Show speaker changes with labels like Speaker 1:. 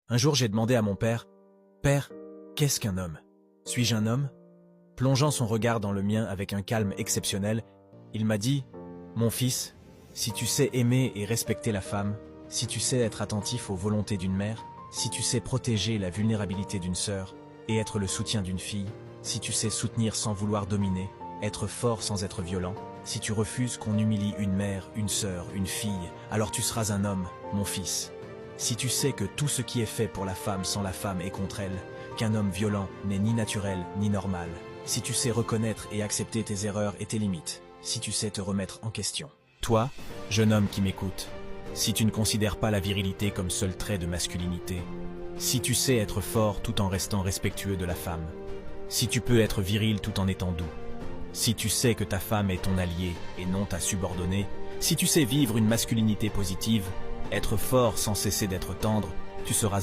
Speaker 1: Un jour, j'ai demandé à mon père, « Père, qu'est-ce qu'un homme? Suis-je un homme ?» Plongeant son regard dans le mien avec un calme exceptionnel, il m'a dit, « Mon fils, si tu sais aimer et respecter la femme, si tu sais être attentif aux volontés d'une mère, si tu sais protéger la vulnérabilité d'une sœur et être le soutien d'une fille, si tu sais soutenir sans vouloir dominer, être fort sans être violent, si tu refuses qu'on humilie une mère, une sœur, une fille, alors tu seras un homme, mon fils. Si tu sais que tout ce qui est fait pour la femme sans la femme est contre elle, qu'un homme violent n'est ni naturel ni normal, si tu sais reconnaître et accepter tes erreurs et tes limites, si tu sais te remettre en question. Toi, jeune homme qui m'écoute, si tu ne considères pas la virilité comme seul trait de masculinité, si tu sais être fort tout en restant respectueux de la femme, si tu peux être viril tout en étant doux, si tu sais que ta femme est ton allié et non ta subordonnée, si tu sais vivre une masculinité positive, être fort sans cesser d'être tendre, tu seras